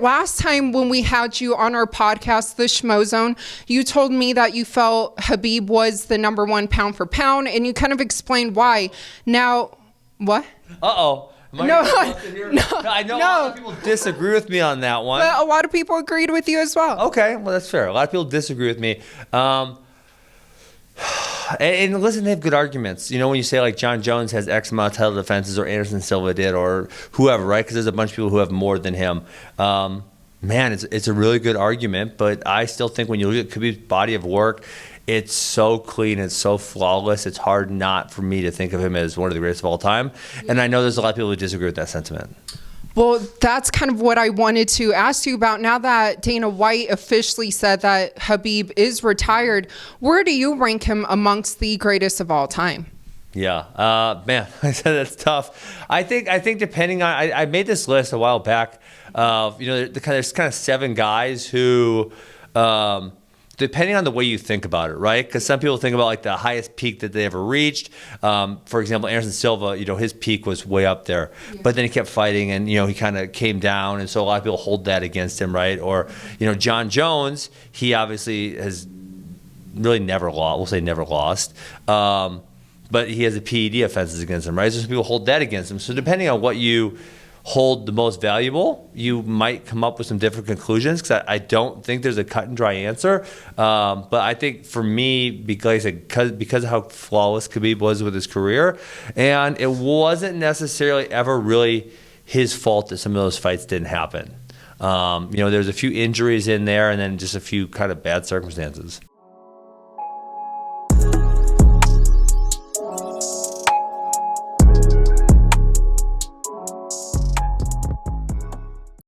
Last time when we had you on our podcast, The Schmo Zone, you told me that you felt Khabib was the number one pound for pound, and you kind of explained why. Now, what? Uh-oh. No, I know a lot of people disagree with me on that one. But a lot of people agreed with you as well. Okay, well, that's fair. A lot of people disagree with me. And listen, they have good arguments. You know, when you say like John Jones has X amount of title defenses, or Anderson Silva did, or whoever, right? Because there's a bunch of people who have more than him. Man, it's a really good argument, but I still think when you look at Khabib's body of work, it's so clean, it's so flawless. It's hard not for me to think of him as one of the greatest of all time. And I know there's a lot of people who disagree with that sentiment. Well, that's kind of what I wanted to ask you about. Now that Dana White officially said that Khabib is retired, where do you rank him amongst the greatest of all time? Yeah, man, I said that's tough. I think depending on, I made this list a while back of, you know, there's kind of 7 guys who, depending on the way you think about it, right? Because some people think about like the highest peak that they ever reached. For example, Anderson Silva, you know, his peak was way up there, but then he kept fighting, and, you know, he kind of came down, and so a lot of people hold that against him, right? Or, you know, John Jones, he obviously has really never lost. We'll say never lost. But he has a PED offenses against him, right? So some people hold that against him. So depending on what you hold the most valuable, you might come up with some different conclusions, because I don't think there's a cut and dry answer. But I think for me, because of how flawless Khabib was with his career, and it wasn't necessarily ever really his fault that some of those fights didn't happen. You know, there's a few injuries in there, and then just a few kind of bad circumstances.